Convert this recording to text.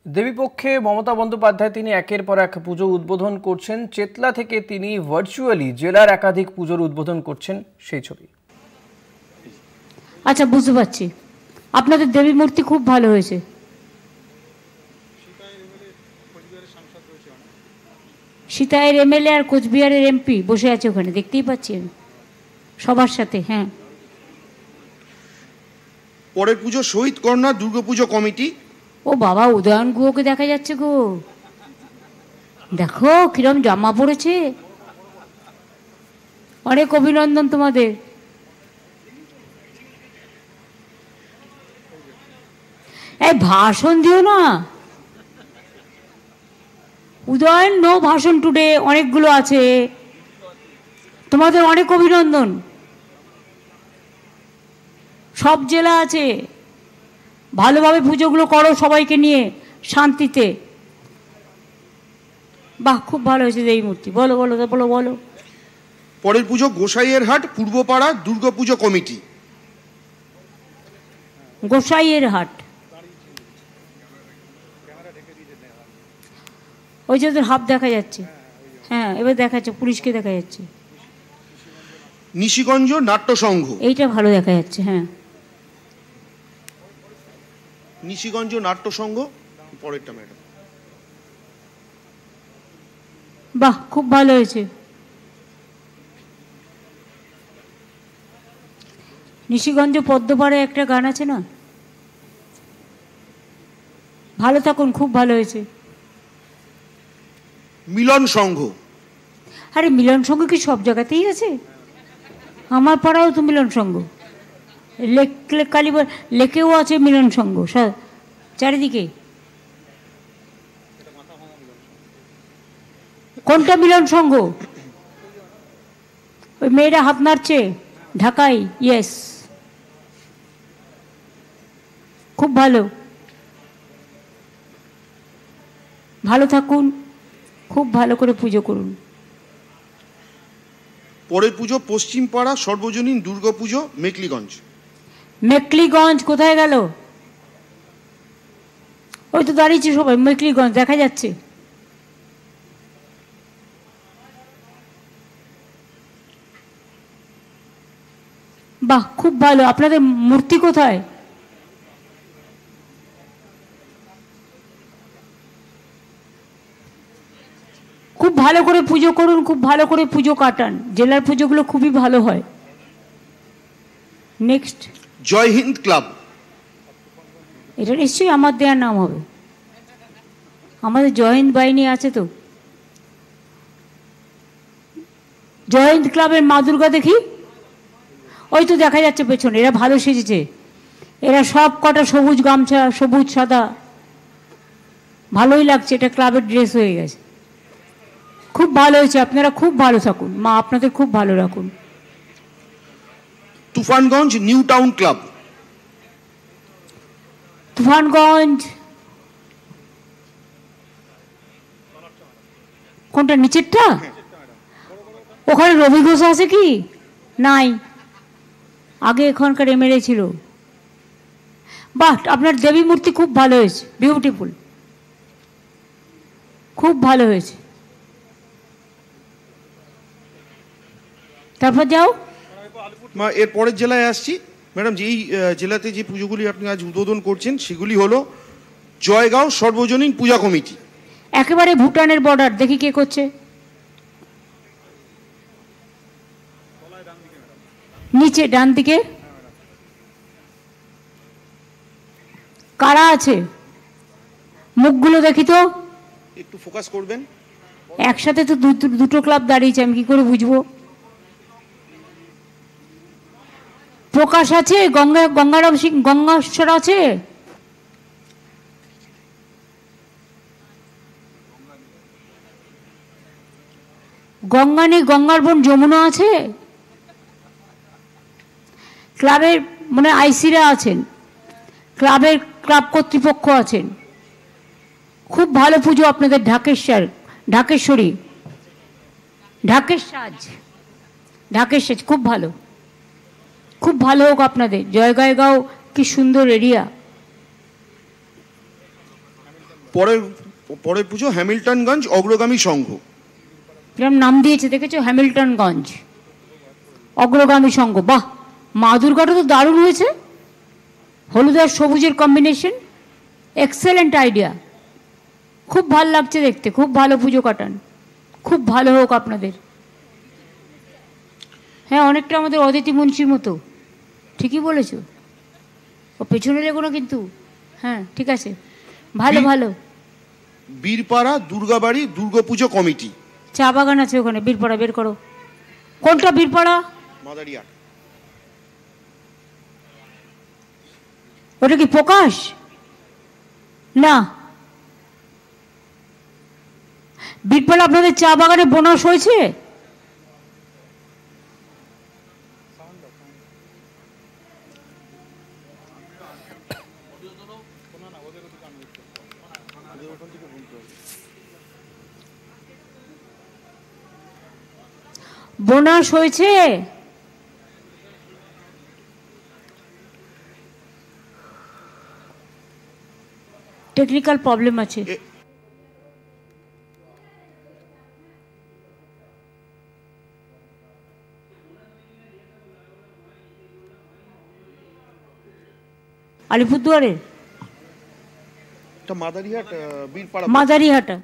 দেবীপক্ষে মমতা বন্দ্যোপাধ্যায় তিনি একের পর এক পুজো উদ্বোধন করছেন। চেতলা থেকে তিনি ভার্চুয়ালি জেলার একাধিক পুজোর উদ্বোধন করছেন, সেই ছবি। আচ্ছা, বুঝতে পারছি আপনাদের দেবী মূর্তি খুব ভালো হয়েছে। সীতায়ের এমএলএ আর কোচবিহারের এমপি বসে আছে ওখানে, দেখতেই পাচ্ছি আমি সবার সাথে। হ্যাঁ, পরের পুজো শহীদ কর্নার দুর্গাপুজো কমিটি। ও বাবা, উদয়ন গুহকে দেখা যাচ্ছে গো, দেখো কিরম জামা পড়েছে। অনেক অভিনন্দন তোমাদের। এই ভাষণ দিও না উদয়ন, নো ভাষণ টুডে, অনেকগুলো আছে। তোমাদের অনেক অভিনন্দন। সব জেলা আছে, ভালোভাবে পুজোগুলো করো সবাইকে নিয়ে শান্তিতে। বাহ, খুব ভালো হয়েছে দেবী মূর্তি। বলো বলো বলো বলো। পরের পুজো গোসাইয়ের হাট পূর্বপাড়া দুর্গাপুজো কমিটি। গোসাইয়ের হাট, ওই যে তোর হাফ দেখা যাচ্ছে। হ্যাঁ, এবার দেখা যাচ্ছে, পুলিশকে দেখা যাচ্ছে। নিশিগঞ্জ নাট্য সংঘ, এইটা ভালো দেখা যাচ্ছে। হ্যাঁ, নিশিগঞ্জ নাট্য সংঘ পরেরটা ম্যাডাম। বাহ, খুব ভালো হয়েছে। নিশিগঞ্জ পদ্মপাড়ায় একটা গান আছে না, ভালো থাকুন, খুব ভালো হয়েছে। মিলন সংঘ, আরে মিলন সংঘ কি সব জায়গাতেই আছে? আমার পাড়াও তো মিলন সংঘ, কালীবাড়ি লেকেও আছে মিলন সংঘ চারিদিকে। কোনটা মিলন সংঘ? ওই মেয়েরা হাত নাড়ছে ঢাকায়। ইয়েস, খুব ভালো। ভালো থাকুন, খুব ভালো করে পুজো করুন। পরের পুজো পশ্চিমপাড়া সর্বজনীন দুর্গাপুজো মেকলিগঞ্জ। মেকলিগঞ্জ কোথায় গেল? ওই তো দাঁড়িয়েছে সবাই, মেকলিগঞ্জ দেখা যাচ্ছে। বাহ, খুব ভালো। আপনাদের মূর্তি কোথায়? খুব ভালো করে পুজো করুন, খুব ভালো করে পুজো কাটান। জেলার পুজোগুলো খুবই ভালো হয়। নেক্সট, জয় হিন্দ ক্লাব। এটা নিশ্চয়ই আমার দেওয়ার নাম হবে। আমাদের জয় হিন্দ বাহিনী আছে তো। জয় হিন্দ ক্লাবের মা দুর্গা দেখি, ওই তো দেখা যাচ্ছে পেছনে। এরা ভালো সেজেছে, এরা সব কটা সবুজ গামছা, সবুজ সাদা, ভালোই লাগছে। এটা ক্লাবের ড্রেস হয়ে গেছে, খুব ভালো হয়েছে। আপনারা খুব ভালো থাকুন, মা আপনাদের খুব ভালো রাখুন। Tufanganj new town club. Tufanganj কোনটা? নিচেরটা? ওখানে রবি ঘোষ আছে কি? নাই, আগে এখানকার এমএলএ ছিল। বাহ, আপনার দেবী মূর্তি খুব ভালো হয়েছে, বিউটিফুল, খুব ভালো হয়েছে। তারপর যাও। এর পরের জেলায় আসছি ম্যাডাম। যে এই জেলাতে যে পুজোগুলি আপনি আজ উদ্বোধন করছেন সেগুলি হলো জয়গাঁও সর্বজনীন পূজা কমিটি। একেবারে ভুটানের বর্ডার। দেখি কে করছে। নিচে ডান দিকে কারা আছে? মুখগুলো দেখি তো, একটু ফোকাস করবেন। একসাথে তো দুটো ক্লাব দাঁড়িয়েছে, আমি কি করে বুঝবো? প্রকাশ আছে, গঙ্গারাম সিং, গঙ্গাশ্বর আছে, গঙ্গা নেই, গঙ্গার বোন যমুনা আছে। ক্লাবের মানে আইসিরা আছেন, ক্লাবের ক্লাব কর্তৃপক্ষ আছেন। খুব ভালো পুজো আপনাদের। ঢাকেশ্বরী, ঢাকের সাজ খুব ভালো, খুব ভালো হোক আপনাদের। জয়গাঁও কি সুন্দর এরিয়া। পরের পুজো হ্যামিল্টনগঞ্জ অগ্রগামী সংঘ। কিরম নাম দিয়েছে দেখেছো, হ্যামিল্টনগঞ্জ অগ্রগামী সংঘ। বাহ, মা দুর্গাটা তো দারুণ হয়েছে, হলুদ আর সবুজের কম্বিনেশন, এক্সেলেন্ট আইডিয়া, খুব ভালো লাগছে দেখতে, খুব ভালো পুজো কাটান, খুব ভালো হোক আপনাদের। হ্যাঁ, অনেকটা আমাদের অদিতি মুন্সির মতো, ঠিকই বলেছো, ও পেছনে লেগো না কিন্তু। হ্যাঁ ঠিক আছে, ভালো ভালো। বীরপাড়া দুর্গাবাড়ি দুর্গাপুজো কমিটি। চা বাগান আছে ওখানে, বীরপাড়া বের করো। কোনটা বীরপাড়া? মাদারিয়া। ওটা কি প্রকাশ? না, বীরপাড়া আপনাদের চা বাগানে বোনাস হয়েছে? বোনাস হয়েছে? টেকনিক্যাল প্রবলেম আছে। মাদারিহাট বীরপাড়া। মাদারিহাটা।